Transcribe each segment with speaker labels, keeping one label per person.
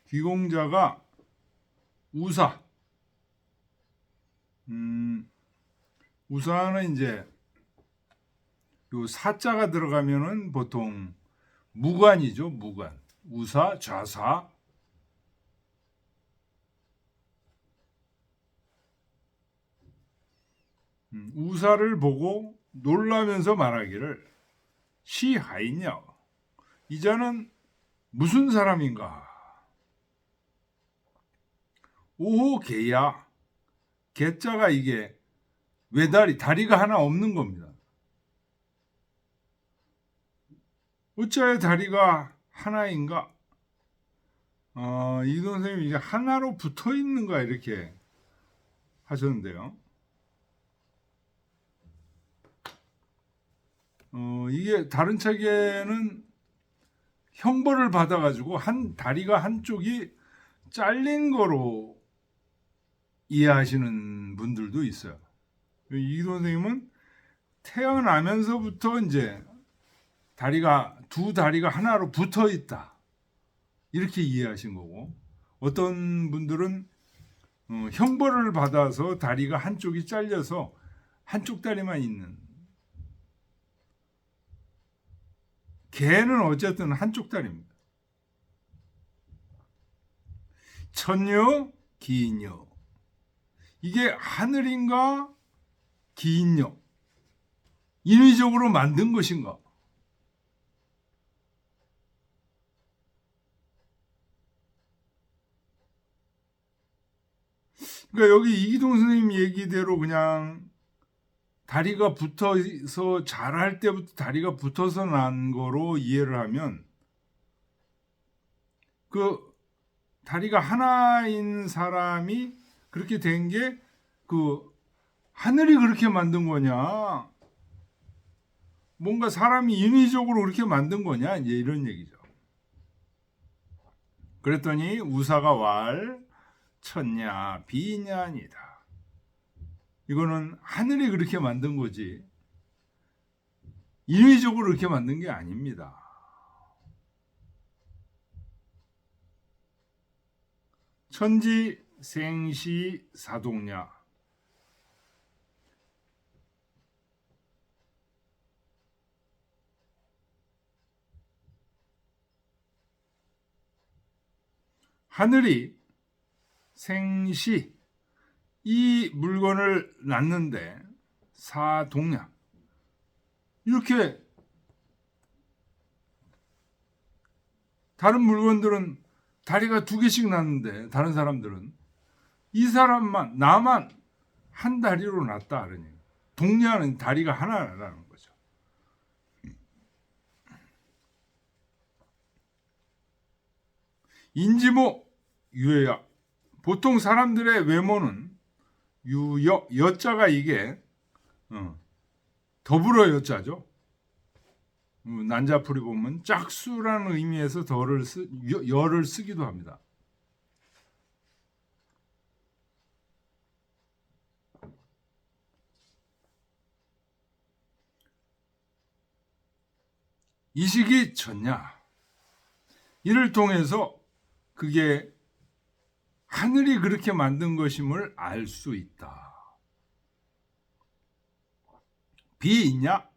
Speaker 1: 기공자가 우사. 우사는 이제 요 사자가 들어가면은 보통 무관이죠. 무관. 우사, 좌사. 우사를 보고 놀라면서 말하기를 시하이냐. 이자는 무슨 사람인가? 오호 개야. 개자가 이게 외다리, 다리가 하나 없는 겁니다. 어찌하여 다리가 하나인가? 이 선생님이 이제 하나로 붙어 있는가 이렇게 하셨는데요. 이게 다른 책에는 형벌을 받아가지고 한 다리가 한쪽이 잘린 거로 이해하시는 분들도 있어요. 이 선생님은 태어나면서부터 이제 두 다리가 하나로 붙어 있다 이렇게 이해하신 거고, 어떤 분들은 형벌을 받아서 다리가 한쪽이 잘려서 한쪽 다리만 있는. 개는 어쨌든 한쪽 다리입니다. 천녀, 기인녀. 이게 하늘인가 기인녀. 인위적으로 만든 것인가? 그러니까 여기 이기동 선생님 얘기대로 그냥 다리가 붙어서 자랄 때부터 다리가 붙어서 난 거로 이해를 하면, 그 다리가 하나인 사람이 그렇게 된 게 그 하늘이 그렇게 만든 거냐, 뭔가 사람이 인위적으로 그렇게 만든 거냐, 이제 이런 얘기죠. 그랬더니 우사가 왈 천냐 비냐니다. 이거는 하늘이 그렇게 만든 거지 인위적으로 그렇게 만든 게 아닙니다. 천지 생시 사동냐. 하늘이 생시 이 물건을 낳는데 사동냐. 이렇게 다른 물건들은 다리가 두 개씩 낳는데 다른 사람들은 이 사람만 나만 한 다리로 낳았다 그러니 동냐는 다리가 하나라는 거죠. 인지모 유여야. 보통 사람들의 외모는 유여, 여자가 이게 더불어 여자죠. 난자풀이 보면 짝수라는 의미에서 여를 쓰기도 합니다. 이식이 졌냐. 이를 통해서 그게 하늘이 그렇게 만든 것임을 알 수 있다. 비있냐?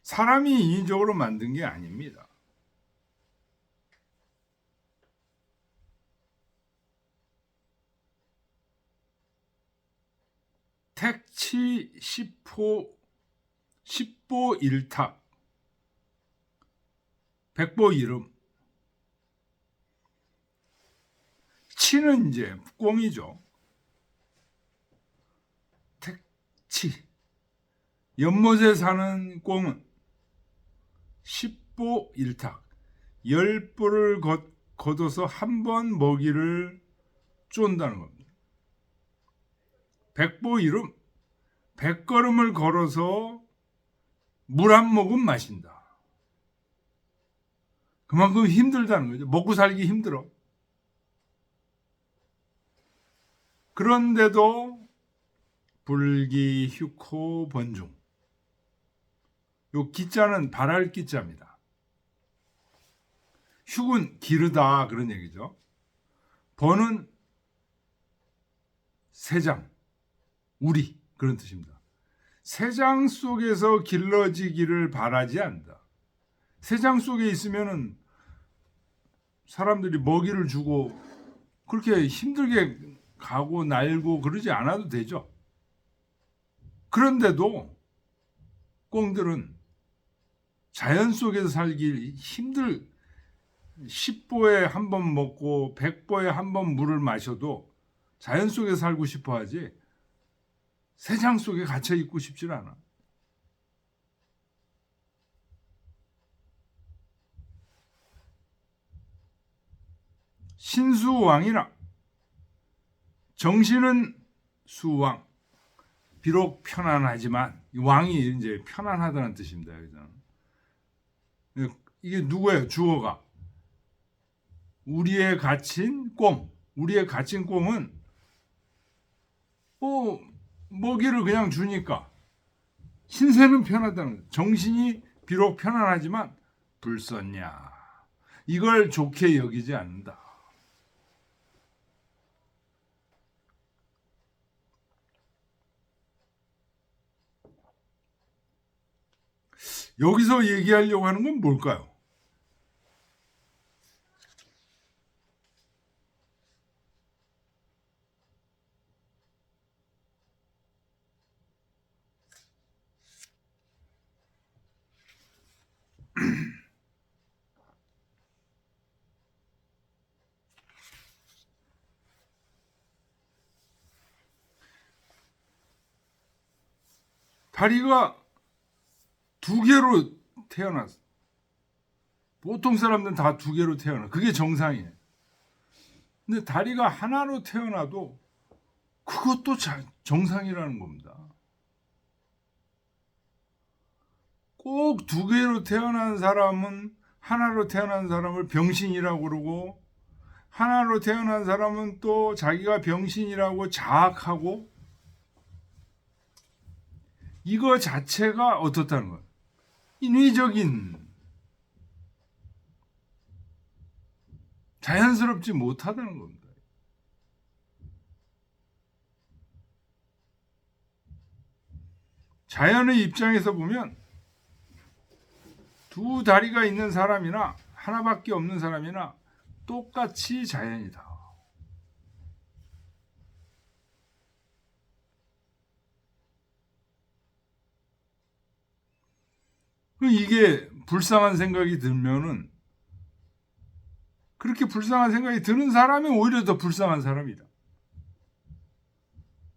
Speaker 1: 사람이 인위적으로 만든 게 아닙니다. 택치 십보 일탁 백보 이름. 치는 이제 꽁이죠. 택치 연못에 사는 꽁은 십보 일탁 10보를 걷어서 한 번 먹이를 쫀다는 겁니다. 백보 이름 100걸음을 걸어서 물 한 모금 마신다. 그만큼 힘들다는 거죠. 먹고 살기 힘들어. 그런데도 불기 휴코 번중. 요 기자는 바랄 기자입니다. 휴은 기르다 그런 얘기죠. 버는 세장, 우리 그런 뜻입니다. 세장 속에서 길러지기를 바라지 않는다. 세장 속에 있으면은 사람들이 먹이를 주고 그렇게 힘들게 가고 날고 그러지 않아도 되죠. 그런데도 꿩들은 자연 속에서 살기 힘들 10보에 한 번 먹고 100보에 한 번 물을 마셔도 자연 속에 살고 싶어 하지 세장 속에 갇혀 있고 싶질 않아. 신수왕이라 정신은 수왕. 비록 편안하지만 왕이 이제 편안하다는 뜻입니다. 이게 누구예요? 주어가 우리의 갇힌 꿩. 우리의 갇힌 꿩은 먹이를 그냥 주니까 신세는 편하다는 거예요. 정신이 비록 편안하지만 불선냐. 이걸 좋게 여기지 않는다. 여기서 얘기하려고 하는 건 뭘까요? 다리가 두 개로 태어났어. 보통 사람들은 다 두 개로 태어나. 그게 정상이에요. 근데 다리가 하나로 태어나도 그것도 정상이라는 겁니다. 꼭 두 개로 태어난 사람은 하나로 태어난 사람을 병신이라고 그러고 하나로 태어난 사람은 또 자기가 병신이라고 자학하고 이거 자체가 어떻다는 거예요? 인위적인 자연스럽지 못하다는 겁니다. 자연의 입장에서 보면 두 다리가 있는 사람이나 하나밖에 없는 사람이나 똑같이 자연이다. 이게 불쌍한 생각이 들면은 그렇게 불쌍한 생각이 드는 사람이 오히려 더 불쌍한 사람이다.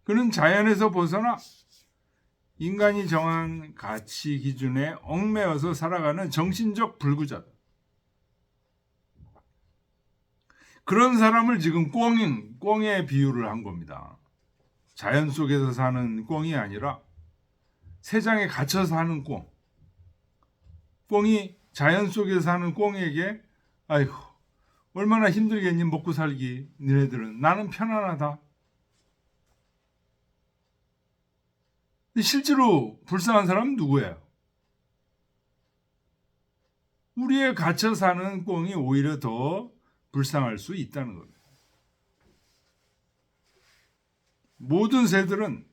Speaker 1: 그는 자연에서 벗어나 인간이 정한 가치 기준에 얽매여서 살아가는 정신적 불구자다. 그런 사람을 지금 꿩에 비유를 한 겁니다. 자연 속에서 사는 꿩이 아니라 세상에 갇혀서 사는 꿩. 꿩이 자연 속에서 사는 꿩에게 아이고 얼마나 힘들겠니 먹고 살기 너네들은. 나는 편안하다. 근데 실제로 불쌍한 사람은 누구예요? 우리의 갇혀 사는 꿩이 오히려 더 불쌍할 수 있다는 겁니다. 모든 새들은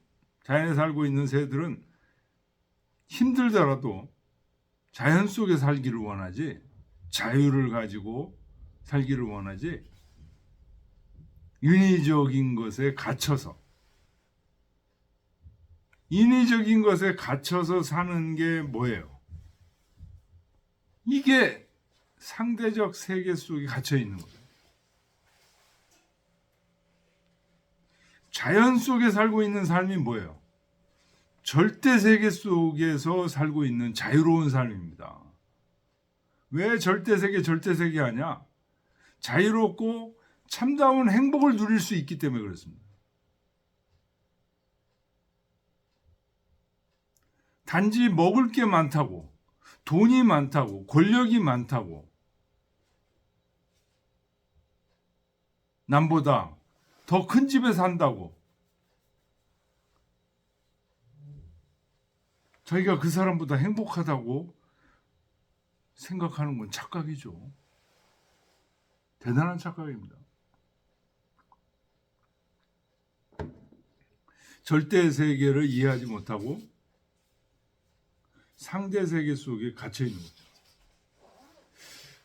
Speaker 1: 자연에 살고 있는 새들은 힘들더라도 자연 속에 살기를 원하지 자유를 가지고 살기를 원하지 인위적인 것에 갇혀서 인위적인 것에 갇혀서 사는 게 뭐예요? 이게 상대적 세계 속에 갇혀 있는 거예요. 자연 속에 살고 있는 삶이 뭐예요? 절대 세계 속에서 살고 있는 자유로운 삶입니다. 왜 절대 세계 하냐? 자유롭고 참다운 행복을 누릴 수 있기 때문에 그렇습니다. 단지 먹을 게 많다고, 돈이 많다고, 권력이 많다고, 남보다 더 큰 집에 산다고 자기가 그 사람보다 행복하다고 생각하는 건 착각이죠. 대단한 착각입니다. 절대 세계를 이해하지 못하고 상대 세계 속에 갇혀 있는 거죠.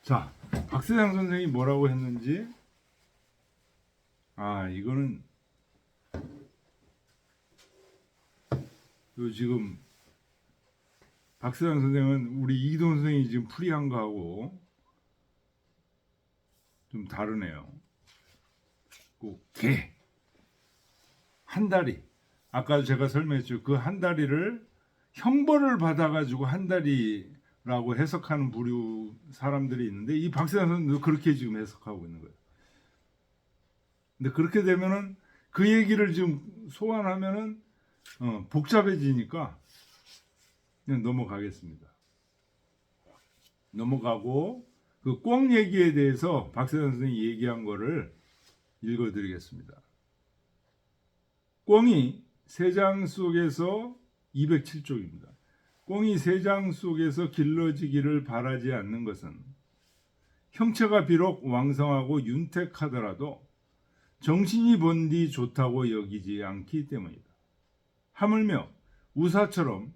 Speaker 1: 자, 박세장 선생이 뭐라고 했는지, 이거는 지금 박세장 선생은 우리 이기동 선생이 지금 풀이한 거하고 좀 다르네요. 한 다리, 아까 제가 설명했죠. 그 한 다리를 형벌을 받아가지고 한 다리라고 해석하는 부류 사람들이 있는데, 이 박세장 선생도 그렇게 지금 해석하고 있는 거예요. 근데 그렇게 되면은 그 얘기를 지금 소환하면은 복잡해지니까 그냥 넘어가겠습니다. 넘어가고 그 꽁 얘기에 대해서 박세장 선생이 얘기한 거를 읽어드리겠습니다. 꽁이 세 장 속에서 207쪽입니다. 꽁이 세 장 속에서 길러지기를 바라지 않는 것은 형체가 비록 왕성하고 윤택하더라도 정신이 본디 좋다고 여기지 않기 때문이다. 하물며 우사처럼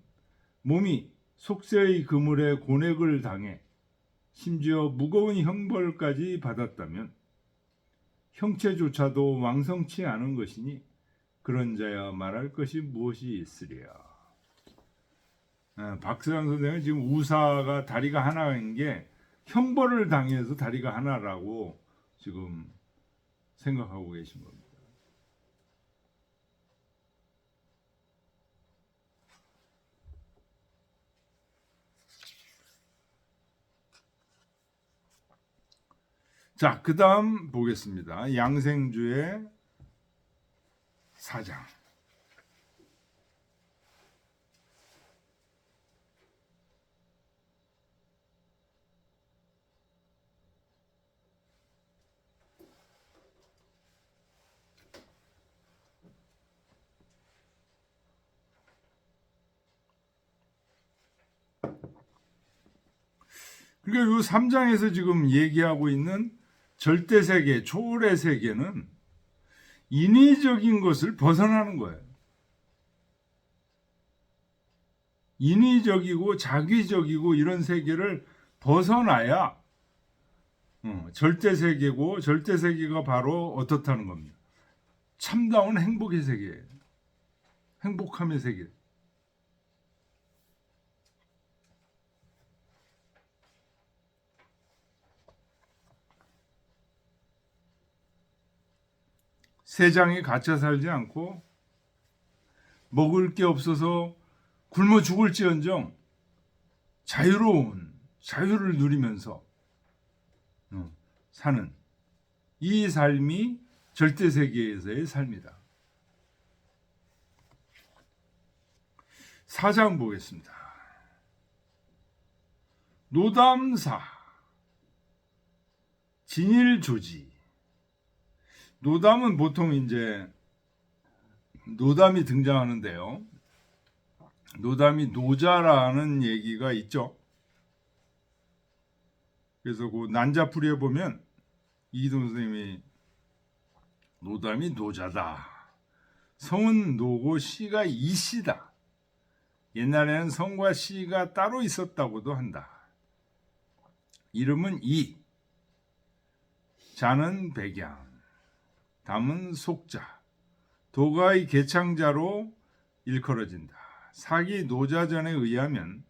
Speaker 1: 몸이 속세의 그물에 고뇌를 당해 심지어 무거운 형벌까지 받았다면 형체조차도 왕성치 않은 것이니 그런 자야 말할 것이 무엇이 있으랴. 박세장 선생은 지금 우사가 다리가 하나인 게 형벌을 당해서 다리가 하나라고 지금 생각하고 계신 겁니다. 자, 그 다음 보겠습니다. 양생주의 4장. 그러니까 이 3장에서 지금 얘기하고 있는 절대세계, 초월의 세계는 인위적인 것을 벗어나는 거예요. 인위적이고 자기적이고 이런 세계를 벗어나야 절대세계고, 절대세계가 바로 어떻다는 겁니다. 참다운 행복의 세계예요. 행복함의 세계. 세상에 갇혀 살지 않고 먹을 게 없어서 굶어 죽을지언정 자유로운 자유를 누리면서 사는 이 삶이 절대세계에서의 삶이다. 4장 보겠습니다. 노담사 진일조지. 노담은 보통 이제 노담이 등장하는데요. 노담이 노자라는 얘기가 있죠. 그래서 그 난자풀이에 보면 이기동 선생님이 노담이 노자다. 성은 노고 시가 이시다. 옛날에는 성과 시가 따로 있었다고도 한다. 이름은 이, 자는 백양, 담은 속자, 도가의 개창자로 일컬어진다. 사기 노자전에 의하면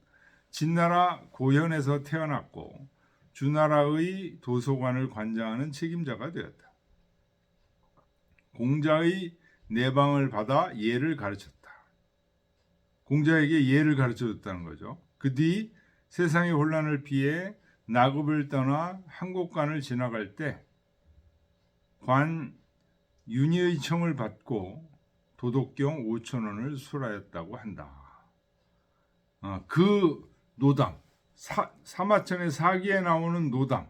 Speaker 1: 진나라 고현에서 태어났고 주나라의 도서관을 관장하는 책임자가 되었다. 공자의 내방을 받아 예를 가르쳤다. 공자에게 예를 가르쳐줬다는 거죠. 그 뒤 세상의 혼란을 피해 나급을 떠나 한곡간을 지나갈 때 관 윤희의 청을 받고 도덕경 5,000원을 술하였다고 한다. 그 노담, 사마천의 사기에 나오는 노담,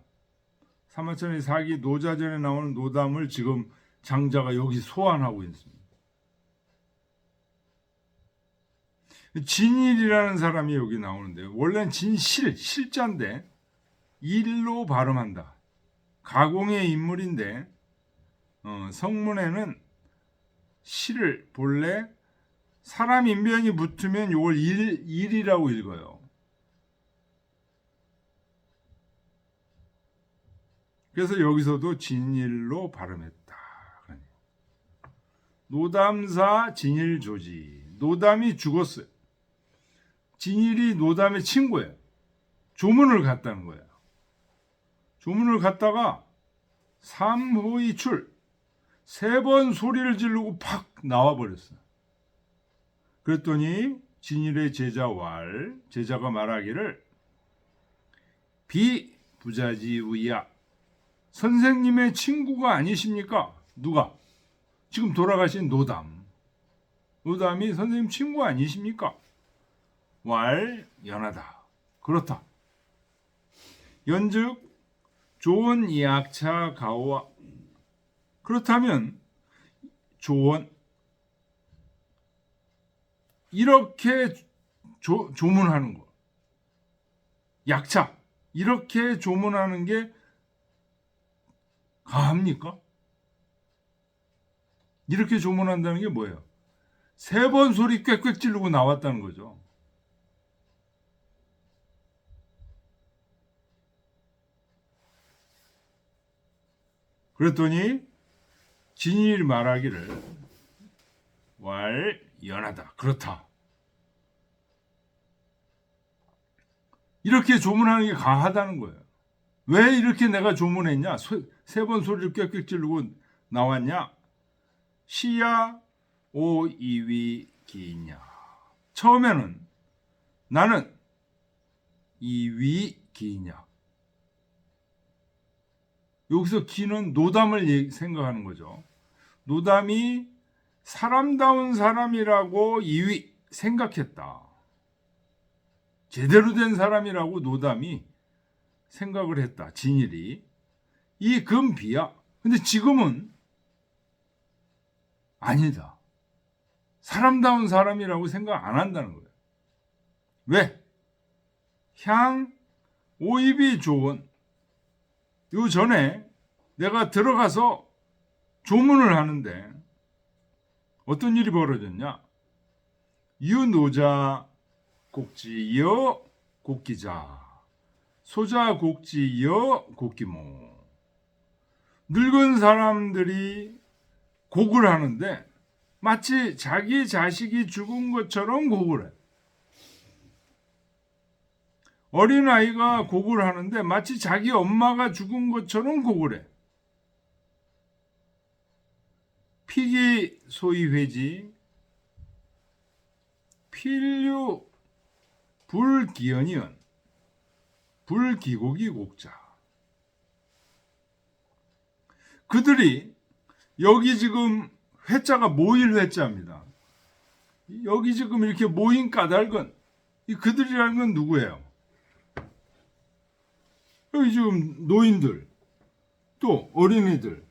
Speaker 1: 사마천의 사기 노자전에 나오는 노담을 지금 장자가 여기 소환하고 있습니다. 진일이라는 사람이 여기 나오는데, 원래는 실자인데 일로 발음한다. 가공의 인물인데 성문에는 실을 본래 사람 인병이 붙으면 이걸 일이라고 읽어요. 그래서 여기서도 진일로 발음했다. 노담사 진일조지. 노담이 죽었어요. 진일이 노담의 친구예요. 조문을 갔다는 거예요. 조문을 갔다가 삼호이출 3번 소리를 지르고 팍 나와버렸어요. 그랬더니 진일의 제자가 말하기를 비부자지우야, 선생님의 친구가 아니십니까? 누가? 지금 돌아가신 노담이 선생님 친구 아니십니까? 연하다. 그렇다. 연즉 조언 이학차 가오와, 그렇다면 조언, 이렇게 조문하는 거, 약차, 이렇게 조문하는 게 가합니까? 이렇게 조문한다는 게 뭐예요? 3번 소리 꽥꽥 지르고 나왔다는 거죠. 그랬더니 진일이 말하기를 연하다. 그렇다. 이렇게 조문하는 게 강하다는 거예요. 왜 이렇게 내가 조문했냐? 3번 소리를 꽥꽥 지르고 나왔냐? 시야 오이위 기냐. 처음에는 나는 이위 기냐. 여기서 기는 노담을 생각하는 거죠. 노담이 사람다운 사람이라고 이위 생각했다. 제대로 된 사람이라고 노담이 생각을 했다. 진일이. 이 금비야. 근데 지금은 아니다. 사람다운 사람이라고 생각 안 한다는 거예요. 왜? 향 오입이 좋은, 요 전에 내가 들어가서 조문을 하는데 어떤 일이 벌어졌냐? 유노자 곡지여 곡기자, 소자 곡지여 곡기모. 늙은 사람들이 곡을 하는데 마치 자기 자식이 죽은 것처럼 곡을 해. 어린아이가 곡을 하는데 마치 자기 엄마가 죽은 것처럼 곡을 해. 피기 소이회지 필류 불기연이연 불기곡이 곡자. 그들이 여기 지금 회자가 모일 회자입니다. 여기 지금 이렇게 모인 까닭은 이 그들이라는 건 누구예요? 여기 지금 노인들, 또 어린이들,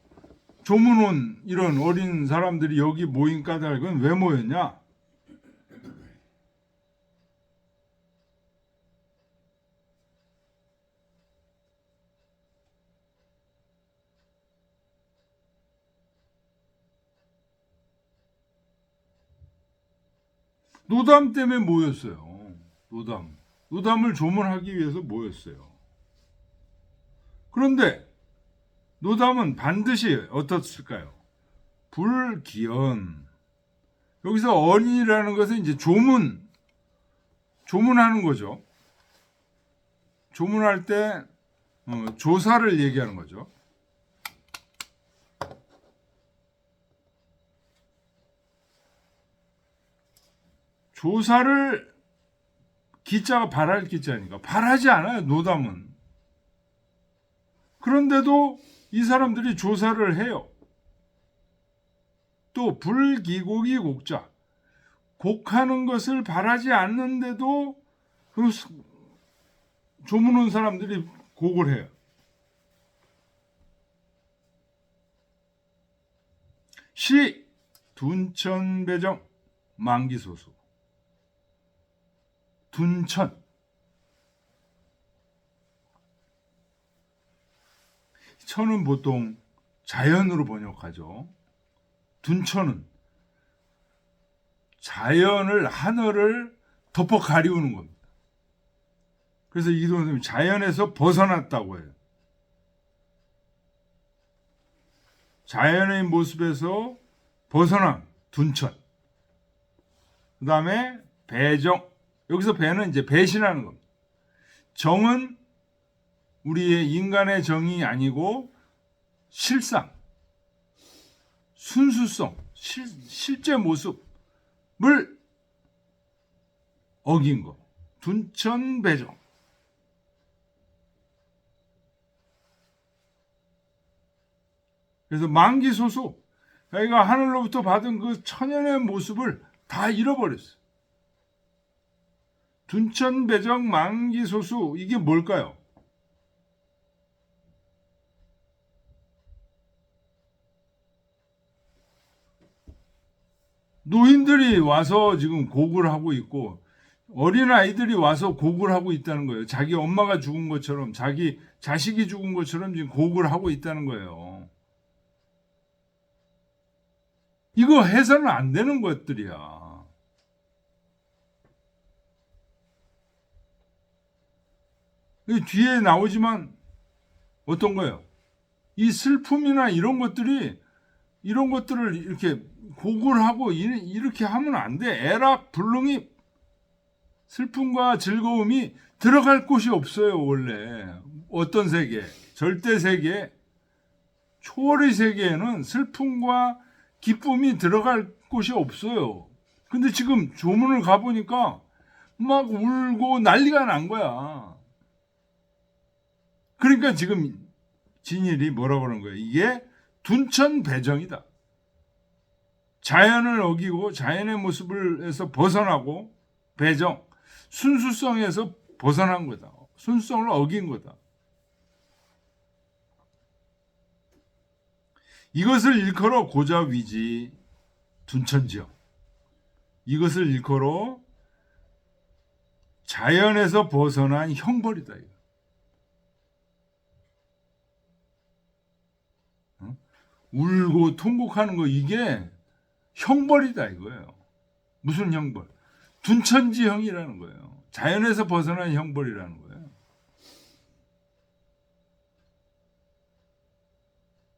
Speaker 1: 조문 온 이런 어린 사람들이 여기 모인 까닭은 왜 모였냐? 노담 때문에 모였어요. 노담을 조문하기 위해서 모였어요. 그런데 노담은 반드시 어떻을까요? 불기연. 여기서 어린이라는 것은 이제 조문하는 거죠. 조문할 때 조사를 얘기하는 거죠. 조사를, 기자가 발할 기자니까 발하지 않아요. 노담은. 그런데도 이 사람들이 조사를 해요. 또 불기곡이 곡자, 곡하는 것을 발하지 않는데도 조문 온 사람들이 곡을 해요. 시 둔천배정 만기소수. 둔천, 천은 보통 자연으로 번역하죠. 둔천은 자연을, 하늘을 덮어 가리우는 겁니다. 그래서 이기도 선생님이 자연에서 벗어났다고 해요. 자연의 모습에서 벗어난 둔천. 그 다음에 배정. 여기서 배는 이제 배신하는 겁니다. 정은 우리의 인간의 정이 아니고 실상, 순수성, 실제 모습을 어긴 거. 둔천 배정. 그래서 만기소수, 자기가 하늘로부터 받은 그 천연의 모습을 다 잃어버렸어요. 둔천배정 만기소수, 이게 뭘까요? 노인들이 와서 지금 곡을 하고 있고 어린아이들이 와서 곡을 하고 있다는 거예요. 자기 엄마가 죽은 것처럼, 자기 자식이 죽은 것처럼 지금 곡을 하고 있다는 거예요. 이거 해서는 안 되는 것들이야. 뒤에 나오지만 어떤 거예요? 이 슬픔이나 이런 것들을 이렇게 곡을 하고 이렇게 하면 안 돼. 애락, 불능이, 슬픔과 즐거움이 들어갈 곳이 없어요, 원래. 어떤 세계? 절대 세계, 초월의 세계에는 슬픔과 기쁨이 들어갈 곳이 없어요. 근데 지금 조문을 가보니까 막 울고 난리가 난 거야. 그러니까 지금 진일이 뭐라고 그러는 거예요? 이게 둔천배정이다. 자연을 어기고 자연의 모습에서 벗어나고 배정, 순수성에서 벗어난 거다. 순수성을 어긴 거다. 이것을 일컬어 고자위지 둔천지역. 이것을 일컬어 자연에서 벗어난 형벌이다. 울고 통곡하는 거, 이게 형벌이다 이거예요. 무슨 형벌? 둔천지형이라는 거예요. 자연에서 벗어난 형벌이라는 거예요.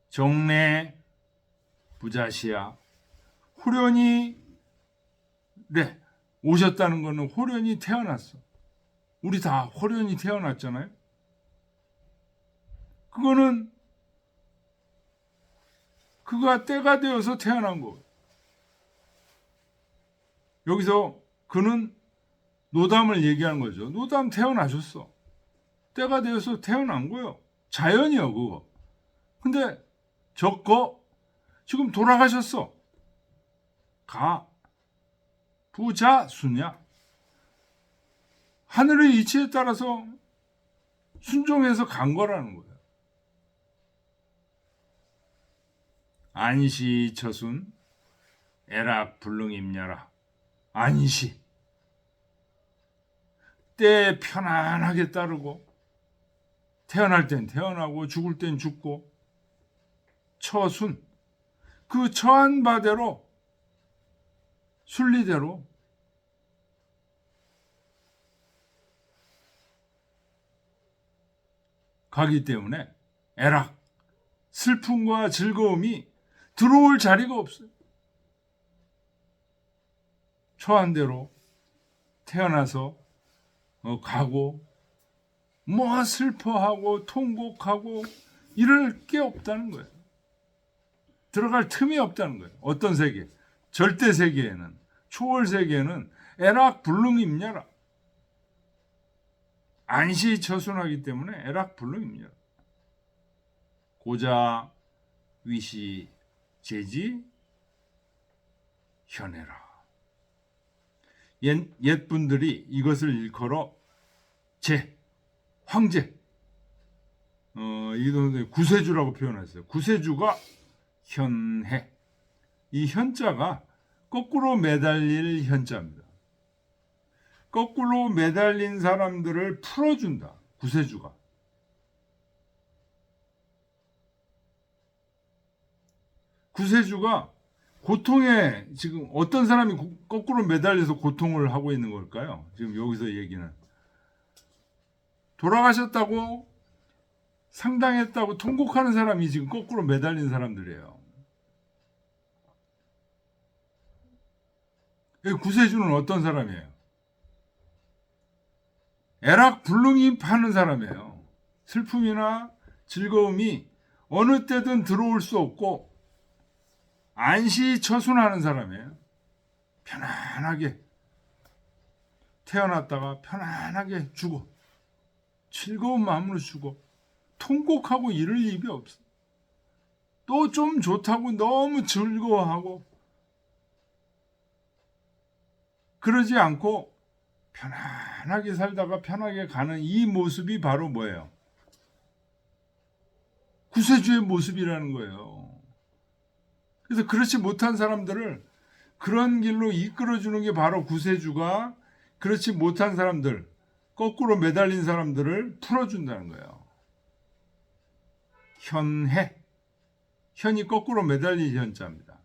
Speaker 1: 정내 부자시야. 호련이, 네, 오셨다는 거는 호련이 태어났어. 우리 다 호련이 태어났잖아요. 그거는 그가 때가 되어서 태어난 거. 여기서 그는 노담을 얘기하는 거죠. 노담 태어나셨어. 때가 되어서 태어난 거예요. 자연이요, 그거. 근데 저거 지금 돌아가셨어. 가. 부자수냐. 하늘의 이치에 따라서 순종해서 간 거라는 거예요. 안시 처순 애락 불능임냐라. 안시. 때 편안하게 따르고 태어날 땐 태어나고 죽을 땐 죽고 처순. 그 처한 바대로 순리대로 가기 때문에 애락, 슬픔과 즐거움이 들어올 자리가 없어요. 처한 대로 태어나서 가고 뭐 슬퍼하고 통곡하고 이럴 게 없다는 거예요. 들어갈 틈이 없다는 거예요. 어떤 세계? 절대 세계에는, 초월 세계에는 애락 불능임냐라. 안시 처순하기 때문에 애락 불능임냐라. 고자 위시 제지 현해라. 옛 분들이 이것을 일컬어 제 황제, 이거 구세주라고 표현했어요. 구세주가 현해. 이 현자가 거꾸로 매달릴 현자입니다. 거꾸로 매달린 사람들을 풀어준다. 구세주가. 구세주가 고통에 지금 어떤 사람이 거꾸로 매달려서 고통을 하고 있는 걸까요? 지금 여기서 얘기는 돌아가셨다고 상당했다고 통곡하는 사람이 지금 거꾸로 매달린 사람들이에요. 구세주는 어떤 사람이에요? 애락불능이 파는 사람이에요. 슬픔이나 즐거움이 어느 때든 들어올 수 없고 안시처순하는 사람이에요. 편안하게 태어났다가 편안하게 죽어. 즐거운 마음으로 죽어. 통곡하고 이럴 일이 없어. 또 좀 좋다고 너무 즐거워하고 그러지 않고 편안하게 살다가 편하게 가는 이 모습이 바로 뭐예요? 구세주의 모습이라는 거예요. 그래서 그렇지 못한 사람들을 그런 길로 이끌어주는 게 바로 구세주가 그렇지 못한 사람들, 거꾸로 매달린 사람들을 풀어준다는 거예요. 현해. 현이 거꾸로 매달린 현자입니다.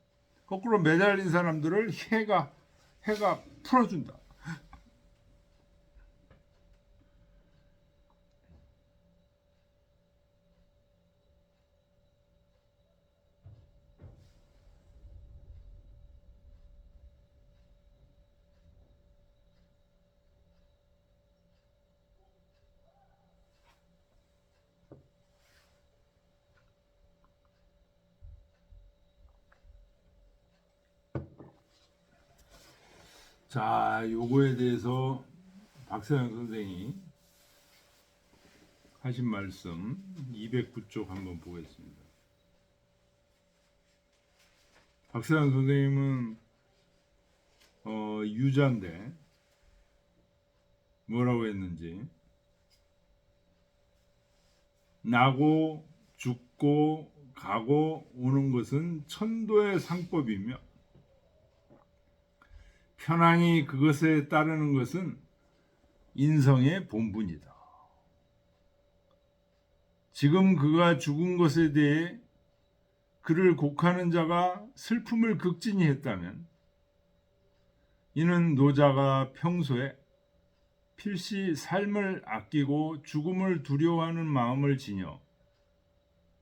Speaker 1: 거꾸로 매달린 사람들을 해가 풀어준다. 자, 요거에 대해서 박세영 선생이 하신 말씀 209쪽 한번 보겠습니다. 박세영 선생님은 유자인데 뭐라고 했는지 나고 죽고 가고 오는 것은 천도의 상법이며 편안히 그것에 따르는 것은 인성의 본분이다. 지금 그가 죽은 것에 대해 그를 곡하는 자가 슬픔을 극진히 했다면 이는 노자가 평소에 필시 삶을 아끼고 죽음을 두려워하는 마음을 지녀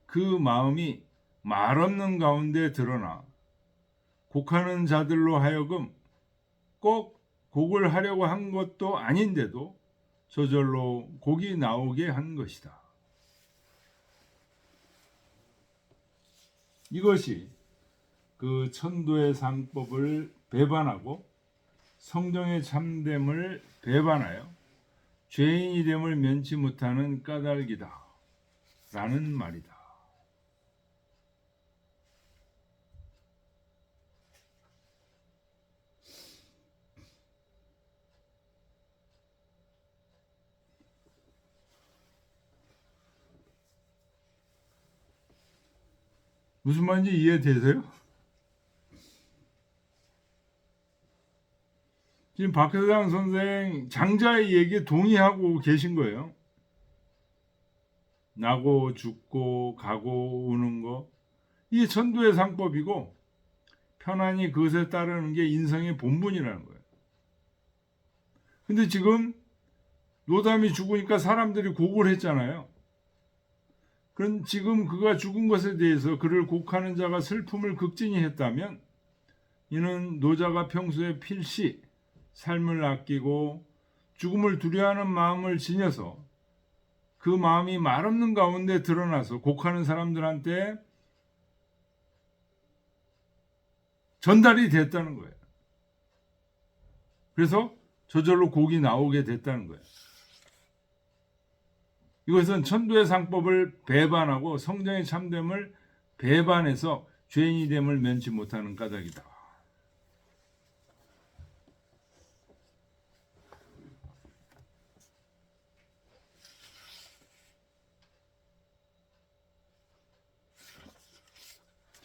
Speaker 1: 그 마음이 말없는 가운데 드러나 곡하는 자들로 하여금 꼭 곡을 하려고 한 것도 아닌데도 저절로 곡이 나오게 한 것이다. 이것이 그 천도의 상법을 배반하고 성정의 참됨을 배반하여 죄인이 됨을 면치 못하는 까닭이다. 라는 말이다. 무슨 말인지 이해되세요? 지금 박혜상 선생 장자의 얘기에 동의하고 계신 거예요. 나고 죽고 가고 오는 거 이게 천도의 상법이고 편안히 그것에 따르는 게 인성의 본분이라는 거예요. 근데 지금 노담이 죽으니까 사람들이 곡을 했잖아요. 그럼 지금 그가 죽은 것에 대해서 그를 곡하는 자가 슬픔을 극진히 했다면 이는 노자가 평소에 필시 삶을 아끼고 죽음을 두려워하는 마음을 지녀서 그 마음이 말없는 가운데 드러나서 곡하는 사람들한테 전달이 됐다는 거예요. 그래서 저절로 곡이 나오게 됐다는 거예요. 이것은 천도의 상법을 배반하고 성정의 참됨을 배반해서 죄인이 됨을 면치 못하는 까닭이다.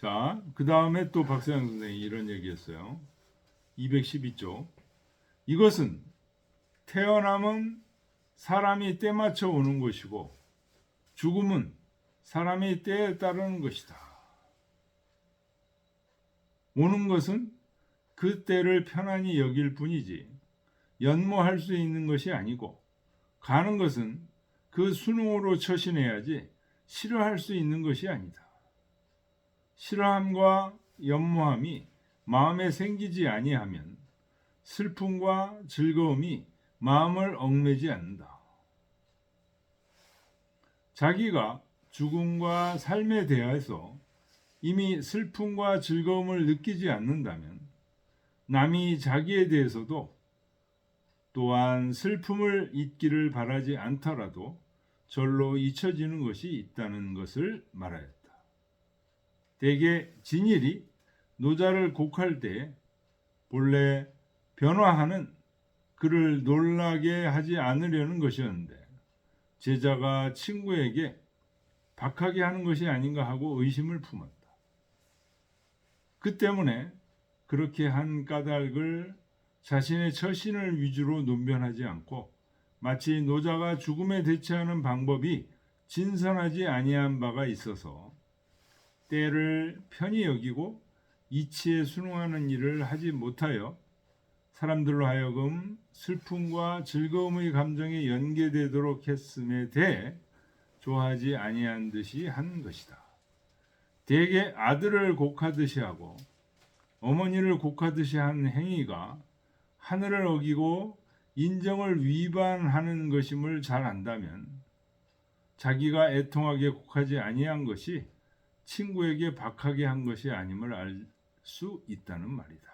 Speaker 1: 자, 그 다음에 또 박세영 선생이 이런 얘기했어요. 212쪽. 이것은 태어남은 사람이 때맞춰 오는 것이고 죽음은 사람이 때에 따르는 것이다. 오는 것은 그 때를 편안히 여길 뿐이지 연모할 수 있는 것이 아니고, 가는 것은 그 순응으로 처신해야지 싫어할 수 있는 것이 아니다. 싫어함과 연모함이 마음에 생기지 아니하면 슬픔과 즐거움이 마음을 얽매지 않는다. 자기가 죽음과 삶에 대해서 이미 슬픔과 즐거움을 느끼지 않는다면 남이 자기에 대해서도 또한 슬픔을 잊기를 바라지 않더라도 절로 잊혀지는 것이 있다는 것을 말하였다. 대개 진일이 노자를 곡할 때 본래 변화하는 그를 놀라게 하지 않으려는 것이었는데 제자가 친구에게 박하게 하는 것이 아닌가 하고 의심을 품었다. 그 때문에 그렇게 한 까닭을 자신의 처신을 위주로 논변하지 않고 마치 노자가 죽음에 대처하는 방법이 진선하지 아니한 바가 있어서 때를 편히 여기고 이치에 순응하는 일을 하지 못하여 사람들로 하여금 슬픔과 즐거움의 감정에 연계되도록 했음에 대해 좋아하지 아니한 듯이 한 것이다. 대개 아들을 곡하듯이 하고 어머니를 곡하듯이 한 행위가 하늘을 어기고 인정을 위반하는 것임을 잘 안다면 자기가 애통하게 곡하지 아니한 것이 친구에게 박하게 한 것이 아님을 알 수 있다는 말이다.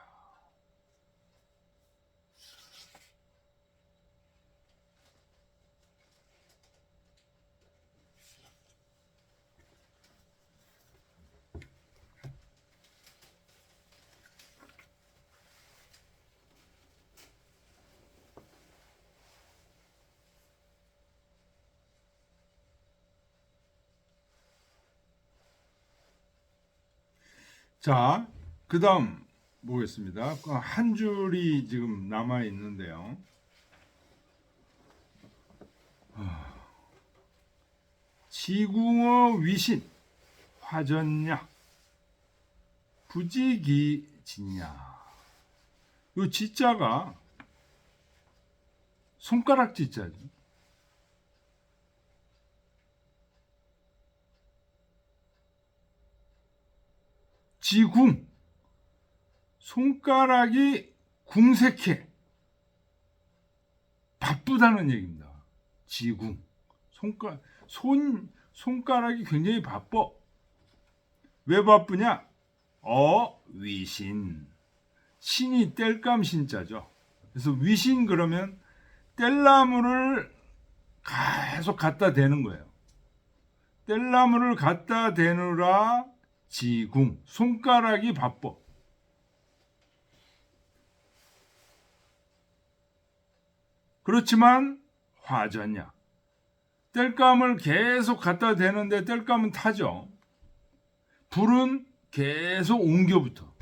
Speaker 1: 자, 그 다음 보겠습니다. 한 줄이 지금 남아 있는데요. 지궁어 위신 화전냐 부지기진냐. 이 지자가 손가락 지자죠. 지궁, 손가락이 궁색해 바쁘다는 얘기입니다. 지궁, 손가락이 굉장히 바빠. 왜 바쁘냐? 위신, 신이 뗄감 신자죠. 그래서 위신 그러면 뗄나무를 계속 갖다 대는 거예요. 뗄나무를 갖다 대느라 지궁, 손가락이 바빠. 그렇지만 화전냐, 뗄감을 계속 갖다 대는데 뗄감은 타죠. 불은 계속 옮겨붙어.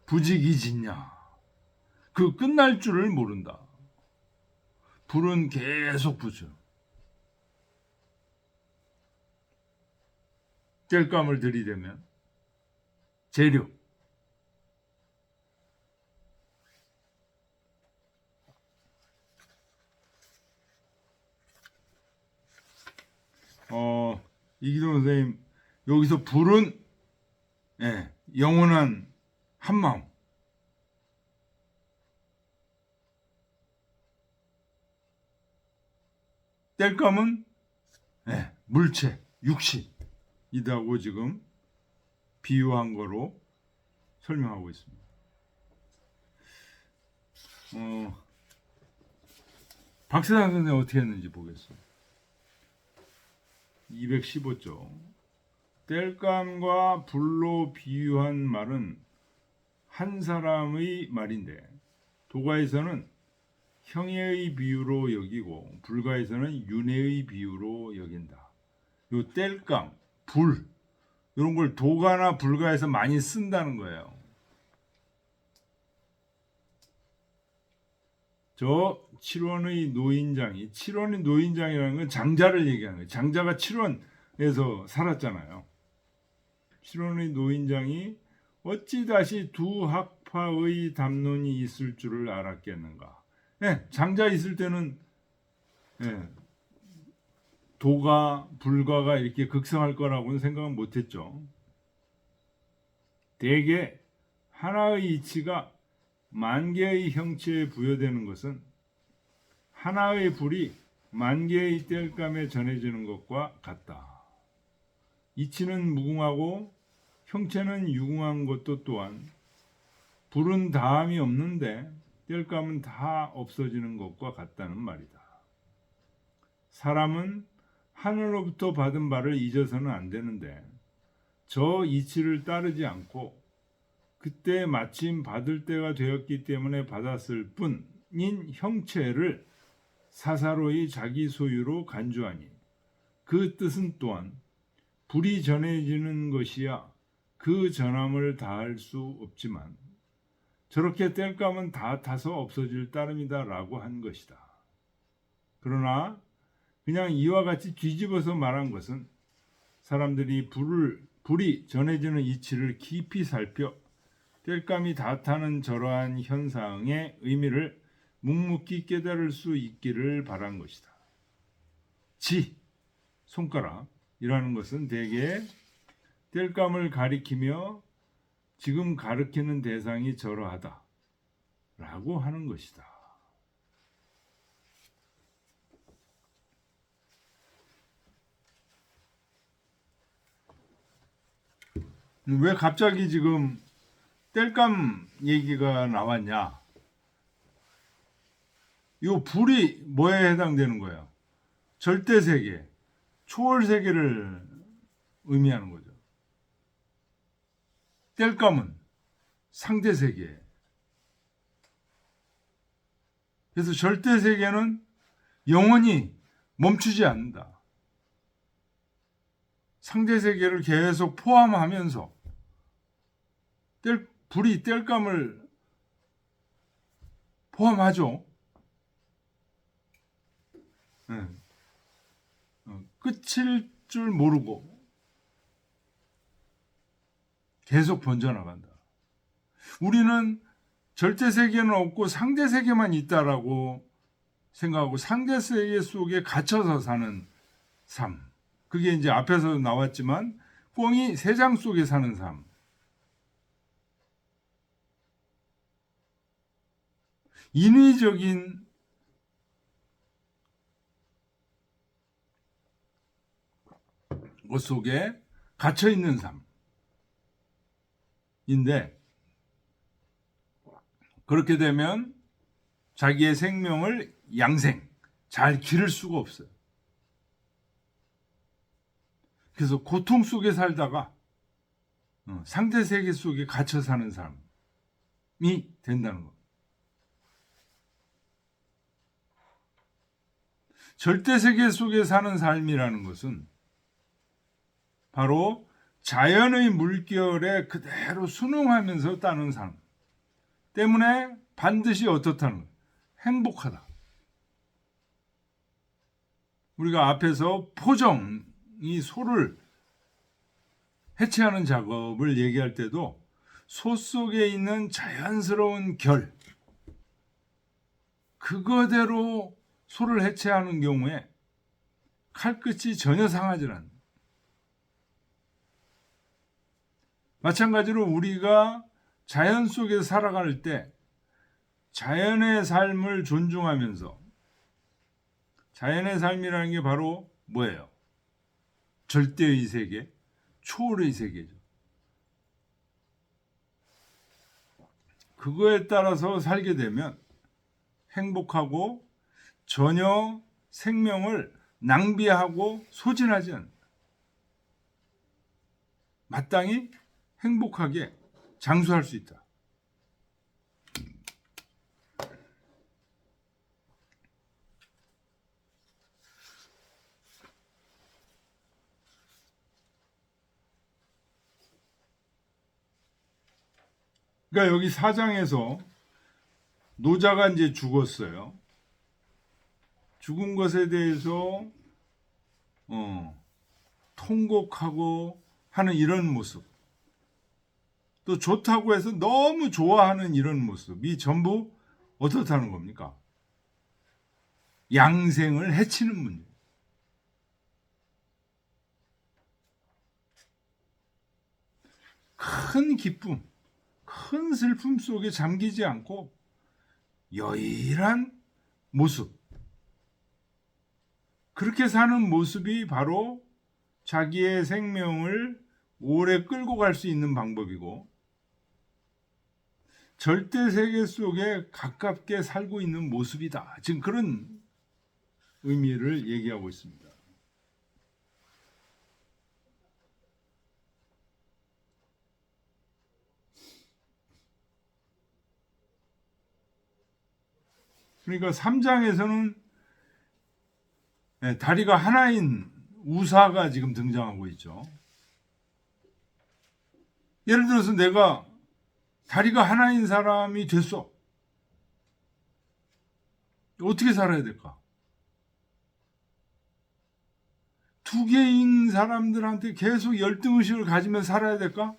Speaker 1: 부지기진냐, 그 끝날 줄을 모른다. 불은 계속 붙여. 뗄감을 들이대면 재료, 이기동 선생님, 여기서 불은 영원한 한마음, 뗄감은 물체, 육신이라고 지금 비유한 거로 설명하고 있습니다. 박세상 선생님 어떻게 했는지 보겠습니다. 215조. 뗄감과 불로 비유한 말은 한 사람의 말인데 도가에서는 형의 비유로 여기고 불가에서는 윤회의 비유로 여긴다. 요 뗄감, 불 이런 걸 도가나 불가에서 많이 쓴다는 거예요. 저 칠원의 노인장이라는 건 장자를 얘기하는 거예요. 장자가 칠원에서 살았잖아요. 실원의 노인장이 어찌 다시 두 학파의 담론이 있을 줄을 알았겠는가. 예, 장자 있을 때는 예, 도가 불가가 이렇게 극성할 거라고는 생각은 못했죠. 대개 하나의 이치가 만 개의 형체에 부여되는 것은 하나의 불이 만 개의 땔감에 전해지는 것과 같다. 이치는 무궁하고 형체는 유궁한 것도 또한 불은 다함이 없는데 땔감은 다 없어지는 것과 같다는 말이다. 사람은 하늘로부터 받은 바를 잊어서는 안 되는데 저 이치를 따르지 않고 그때 마침 받을 때가 되었기 때문에 받았을 뿐인 형체를 사사로이 자기 소유로 간주하니 그 뜻은 또한 불이 전해지는 것이야 그 전함을 다할 수 없지만 저렇게 땔감은 다 타서 없어질 따름이다 라고 한 것이다. 그러나 그냥 이와 같이 뒤집어서 말한 것은 사람들이 불이 전해지는 이치를 깊이 살펴 땔감이 다 타는 저러한 현상의 의미를 묵묵히 깨달을 수 있기를 바란 것이다. 지, 손가락이라는 것은 대개 땔감을 가리키며 지금 가리키는 대상이 저러하다 라고 하는 것이다. 왜 갑자기 지금 땔감 얘기가 나왔냐? 이 불이 뭐에 해당되는 거예요? 절대세계, 초월세계를 의미하는 거죠. 땔감은 상대세계. 그래서 절대세계는 영원히 멈추지 않는다. 상대세계를 계속 포함하면서 불이 땔감을 포함하죠. 네. 끝일 줄 모르고 계속 번져나간다. 우리는 절대세계는 없고 상대세계만 있다라고 생각하고 상대세계 속에 갇혀서 사는 삶. 그게 이제 앞에서 나왔지만 꽁이 새장 속에 사는 삶. 인위적인 것 속에 갇혀 있는 삶인데 그렇게 되면 자기의 생명을 잘 기를 수가 없어요. 그래서 고통 속에 살다가 상대 세계 속에 갇혀 사는 삶이 된다는 겁니다. 절대 세계 속에 사는 삶이라는 것은 바로 자연의 물결에 그대로 순응하면서 따는 삶 때문에 반드시 어떻다는 거예요? 행복하다. 우리가 앞에서 포정이 소를 해체하는 작업을 얘기할 때도 소 속에 있는 자연스러운 결 그거대로 소를 해체하는 경우에 칼끝이 전혀 상하지 않는다. 마찬가지로 우리가 자연 속에서 살아갈 때 자연의 삶을 존중하면서 자연의 삶이라는 게 바로 뭐예요? 절대의 세계, 초월의 세계죠. 그거에 따라서 살게 되면 행복하고 전혀 생명을 낭비하고 소진하지 않는다. 마땅히 행복하게 장수할 수 있다. 그러니까 여기 4장에서 노자가 이제 죽었어요. 죽은 것에 대해서 통곡하고 하는 이런 모습. 또 좋다고 해서 너무 좋아하는 이런 모습이 전부 어떻다는 겁니까? 양생을 해치는 문제. 큰 기쁨, 큰 슬픔 속에 잠기지 않고 여일한 모습. 그렇게 사는 모습이 바로 자기의 생명을 오래 끌고 갈 수 있는 방법이고, 절대 세계 속에 가깝게 살고 있는 모습이다. 지금 그런 의미를 얘기하고 있습니다. 그러니까 3장에서는 다리가 하나인 우사가 지금 등장하고 있죠. 예를 들어서 내가 다리가 하나인 사람이 됐어. 어떻게 살아야 될까? 두 개인 사람들한테 계속 열등의식을 가지며 살아야 될까?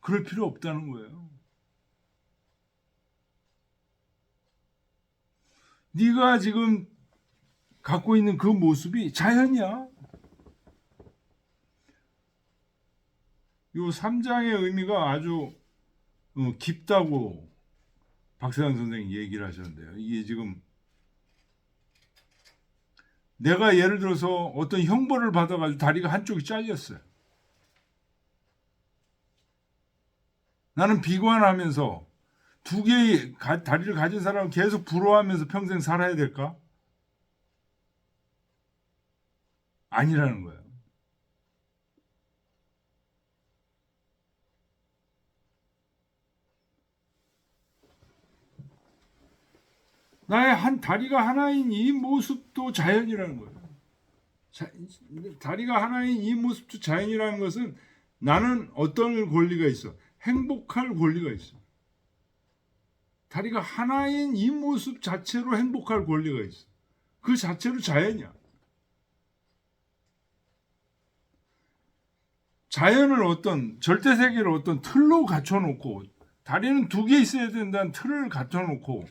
Speaker 1: 그럴 필요 없다는 거예요. 네가 지금 갖고 있는 그 모습이 자연이야. 이 3장의 의미가 아주 깊다고 박세환 선생님이 얘기를 하셨는데요. 이게 지금 내가 예를 들어서 어떤 형벌을 받아가지고 다리가 한쪽이 잘렸어요. 나는 비관하면서 두 개의 다리를 가진 사람을 계속 부러워하면서 평생 살아야 될까? 아니라는 거예요. 나의 다리가 하나인 이 모습도 자연이라는 거예요. 다리가 하나인 이 모습도 자연이라는 것은 나는 어떤 권리가 있어? 행복할 권리가 있어. 다리가 하나인 이 모습 자체로 행복할 권리가 있어. 그 자체로 자연이야. 자연을 어떤 절대 세계를 어떤 틀로 갖춰놓고 다리는 두 개 있어야 된다는 틀을 갖춰놓고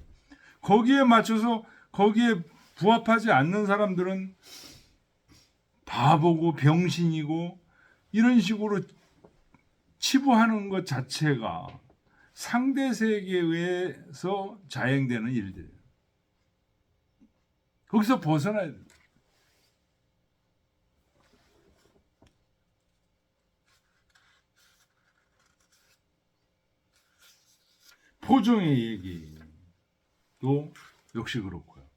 Speaker 1: 거기에 맞춰서 거기에 부합하지 않는 사람들은 바보고 병신이고 이런 식으로 치부하는 것 자체가 상대 세계에서 자행되는 일들이에요. 거기서 벗어나야 돼요. 포종의 얘기도 역시 그렇고요.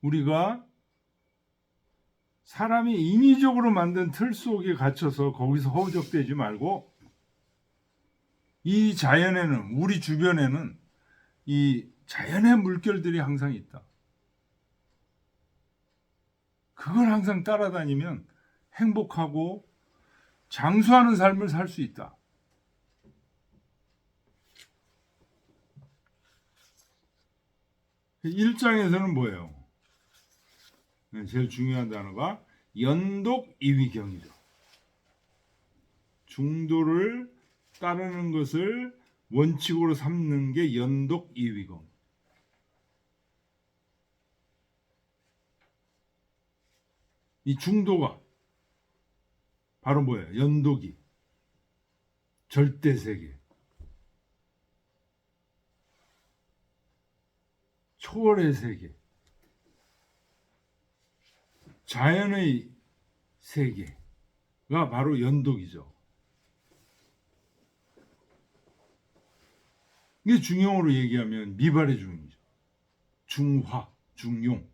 Speaker 1: 우리가 사람이 인위적으로 만든 틀 속에 갇혀서 거기서 허우적대지 말고 이 자연에는 우리 주변에는 이 자연의 물결들이 항상 있다. 그걸 항상 따라다니면 행복하고 장수하는 삶을 살 수 있다. 일장에서는 뭐예요? 제일 중요한 단어가 연독이위경이죠. 중도를 따르는 것을 원칙으로 삼는 게 연독이위경. 이 중도가 바로 뭐예요? 연독이 절대 세계, 초월의 세계, 자연의 세계가 바로 연독이죠. 이게 중용어로 얘기하면 미발의 중이죠. 중화, 중용.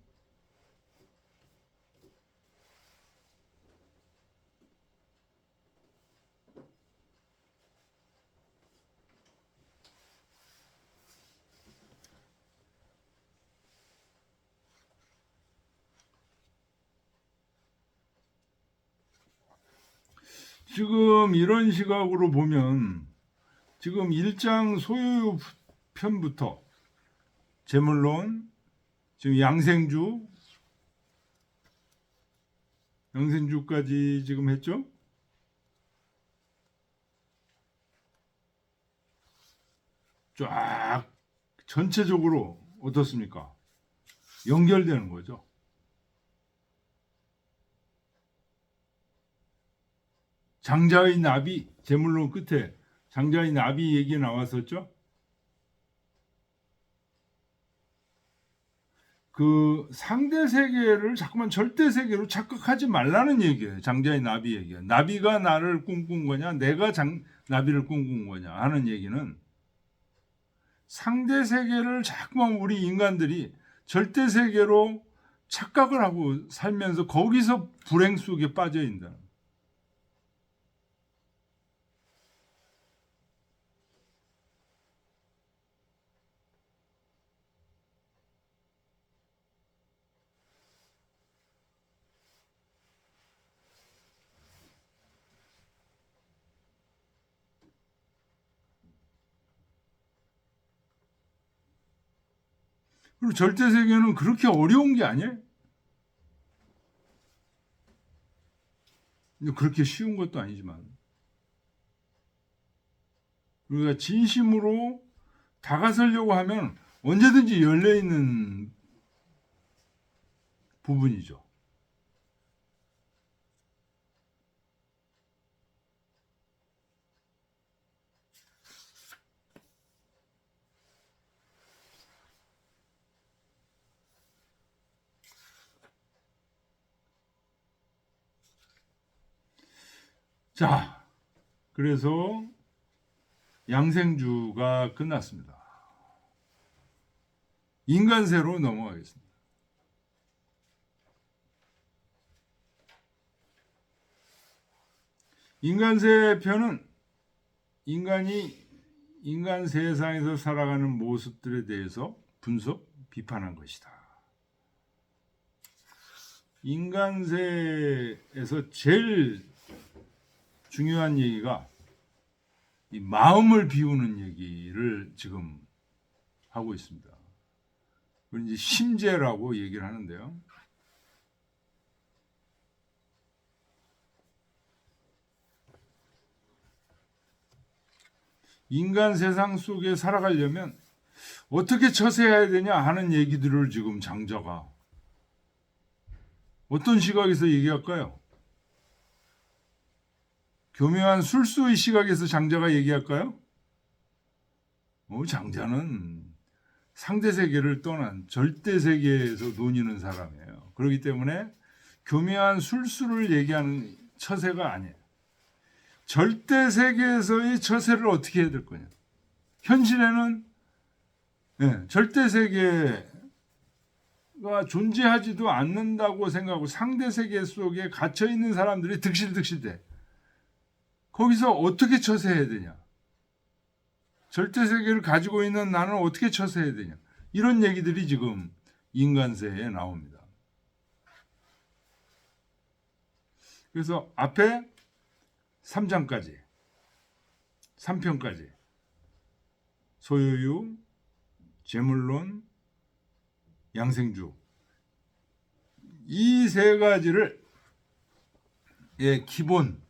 Speaker 1: 지금 이런 시각으로 보면 지금 1장 소유 편부터 재물론, 지금 양생주, 영생주까지 지금 했죠? 쫙 전체적으로 어떻습니까? 연결되는 거죠. 장자의 나비, 제물론 끝에 장자의 나비 얘기 나왔었죠? 그 상대 세계를 자꾸만 절대 세계로 착각하지 말라는 얘기예요. 장자의 나비 얘기예요. 나비가 나를 꿈꾼 거냐, 내가 나비를 꿈꾼 거냐 하는 얘기는 상대 세계를 자꾸만 우리 인간들이 절대 세계로 착각을 하고 살면서 거기서 불행 속에 빠져 있다. 그리고 절대 세계는 그렇게 어려운 게 아니에요. 그렇게 쉬운 것도 아니지만 우리가 진심으로 다가서려고 하면 언제든지 열려 있는 부분이죠. 자, 그래서 양생주가 끝났습니다. 인간세로 넘어가겠습니다. 인간세 편은 인간 세상에서 살아가는 모습들에 대해서 분석, 비판한 것이다. 인간세에서 제일 중요한 얘기가 이 마음을 비우는 얘기를 지금 하고 있습니다. 그걸 이제 심재라고 얘기를 하는데요. 인간 세상 속에 살아가려면 어떻게 처세해야 되냐 하는 얘기들을 지금 장자가 어떤 시각에서 얘기할까요? 교묘한 술수의 시각에서 장자가 얘기할까요? 장자는 상대 세계를 떠난 절대 세계에서 논의는 사람이에요. 그렇기 때문에 교묘한 술수를 얘기하는 처세가 아니에요. 절대 세계에서의 처세를 어떻게 해야 될 거냐? 현실에는 절대 세계가 존재하지도 않는다고 생각하고 상대 세계 속에 갇혀 있는 사람들이 득실득실돼. 거기서 어떻게 처세해야 되냐? 절대 세계를 가지고 있는 나는 어떻게 처세해야 되냐? 이런 얘기들이 지금 인간세에 나옵니다. 그래서 앞에 3장까지 3편까지 소유유, 재물론, 양생주 이 세 가지를 기본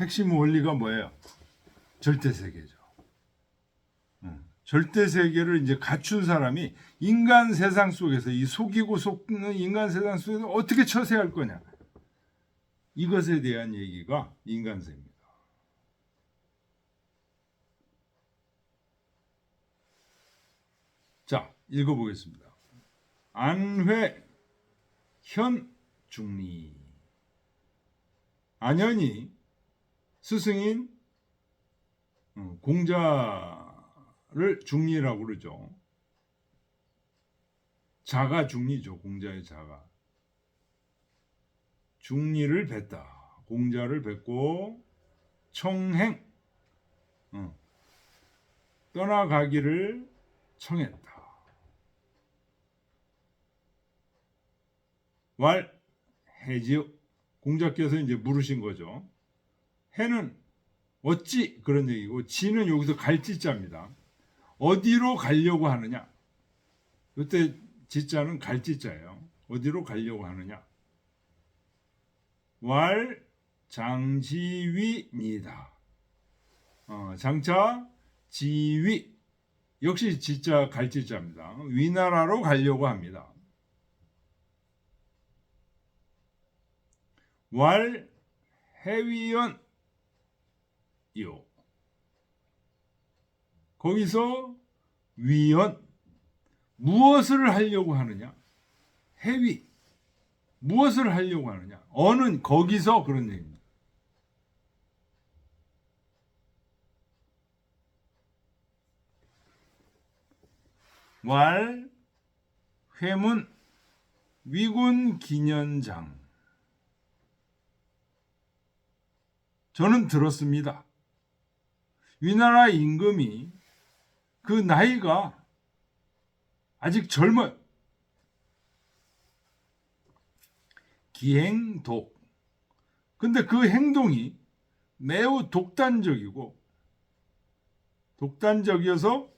Speaker 1: 핵심 원리가 뭐예요? 절대 세계죠. 절대 세계를 이제 갖춘 사람이 인간 세상 속에서 이 속이고 속는 인간 세상 속에서 어떻게 처세할 거냐? 이것에 대한 얘기가 인간세입니다. 자, 읽어보겠습니다. 안회 현 중리 안현이 스승인 공자를 중리라고 그러죠. 자가 중리죠. 공자의 자가. 중리를 뵀다. 공자를 뵙고 청행 떠나가기를 청했다. 왈 해지요. 공자께서 이제 물으신 거죠. 해는 어찌 그런 얘기고 지는 여기서 갈지자입니다. 어디로 가려고 하느냐? 이때 지자는 갈지자예요. 어디로 가려고 하느냐? 왈장지위니다. 장차 지위 역시 지자 갈지자입니다. 위나라로 가려고 합니다. 왈 해위연이요. 거기서 위연 무엇을 하려고 하느냐? 해위 무엇을 하려고 하느냐? 어는 거기서 그런 얘기입니다. 왈 회문 위군 기년장. 저는 들었습니다. 위나라 임금이 그 나이가 아직 젊어요. 기행독. 근데 그 행동이 매우 독단적이어서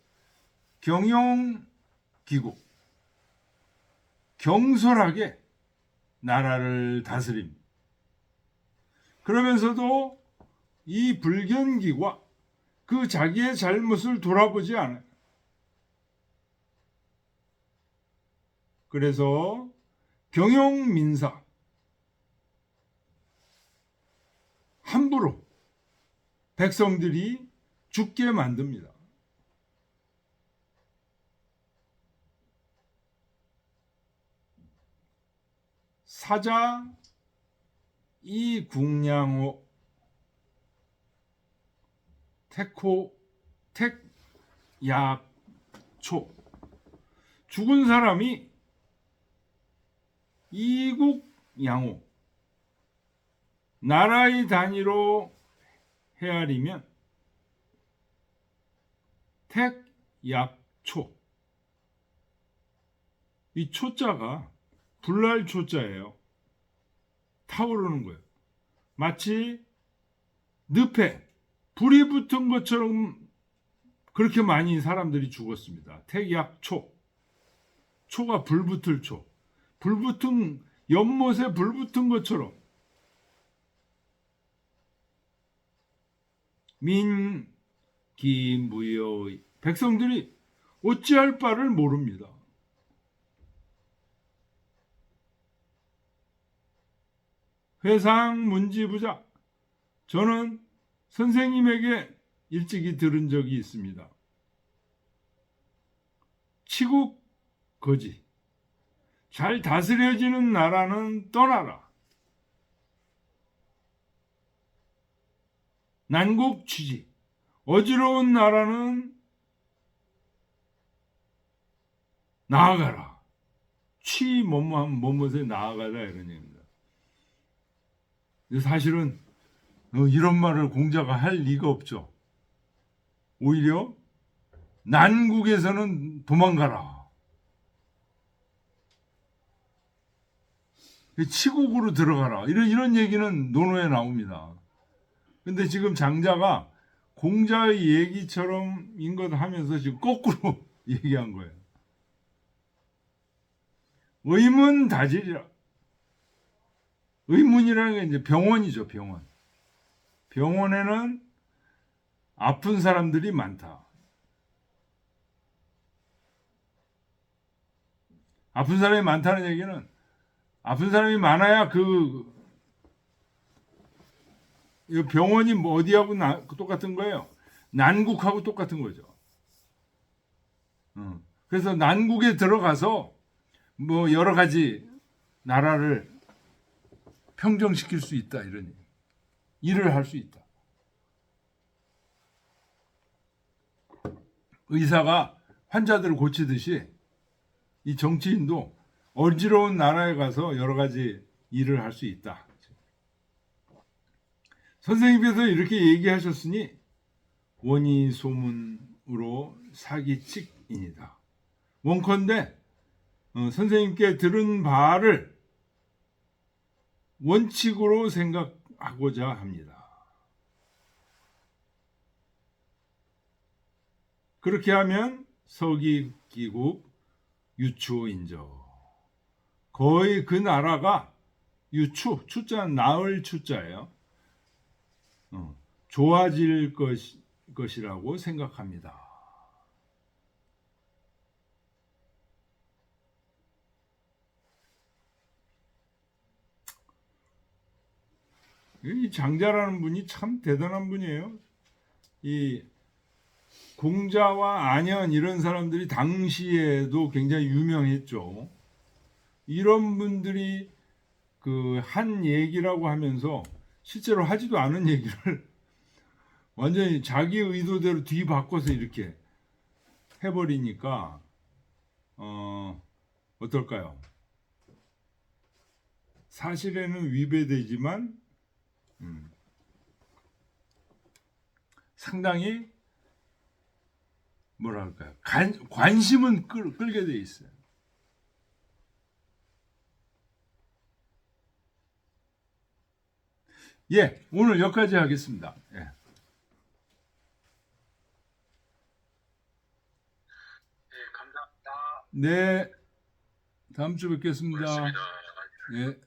Speaker 1: 경영기국, 경솔하게 나라를 다스립니다. 그러면서도 이 불견기가 그 자기의 잘못을 돌아보지 않아요. 그래서 경영민사, 함부로 백성들이 죽게 만듭니다. 사자 이국량호 택약초. 죽은 사람이 이국양호 나라의 단위로 헤아리면 택약초. 이 초자가 불날 초자예요. 타오르는 거예요. 마치 늪에 불이 붙은 것처럼 그렇게 많이 사람들이 죽었습니다. 택약초. 초가 불붙을 초. 불붙은 연못에 불붙은 것처럼 민기무여의 백성들이 어찌할 바를 모릅니다. 회상문지부자. 저는 선생님에게 일찍이 들은 적이 있습니다. 치국거지. 잘 다스려지는 나라는 떠나라. 난국취지. 어지러운 나라는 나아가라. 뭐뭇에 나아가라 이런 얘기입니다. 사실은 이런 말을 공자가 할 리가 없죠. 오히려 난국에서는 도망가라. 치국으로 들어가라. 이런 얘기는 논어에 나옵니다. 근데 지금 장자가 공자의 얘기처럼인 것 하면서 지금 거꾸로 얘기한 거예요. 의문다질이라. 의문이라는 게 이제 병원이죠, 병원. 병원에는 아픈 사람들이 많다. 아픈 사람이 많다는 얘기는 아픈 사람이 많아야 그 병원이 뭐 어디하고 똑같은 거예요. 난국하고 똑같은 거죠. 그래서 난국에 들어가서 뭐 여러 가지 나라를 평정시킬 수 있다 이런 얘기. 일을 할 수 있다. 의사가 환자들을 고치듯이 이 정치인도 어지러운 나라에 가서 여러 가지 일을 할 수 있다. 선생님께서 이렇게 얘기하셨으니 원이 소문으로 사기칙이니다. 원컨대 선생님께 들은 바를 원칙으로 생각하고자 합니다. 그렇게 하면 서기기국 유추인저 거의 그 나라가 추자는 나을 추자예요. 좋아질 것이라고 생각합니다. 이 장자라는 분이 참 대단한 분이에요. 이 공자와 안현 이런 사람들이 당시에도 굉장히 유명했죠. 이런 분들이 그 한 얘기라고 하면서 실제로 하지도 않은 얘기를 완전히 자기 의도대로 뒤바꿔서 이렇게 해버리니까 어떨까요? 사실에는 위배되지만 상당히 뭐랄까요? 관심은 끌게 돼 있어요. 예, 오늘 여기까지 하겠습니다. 예. 네, 다음 주 뵙겠습니다. 예.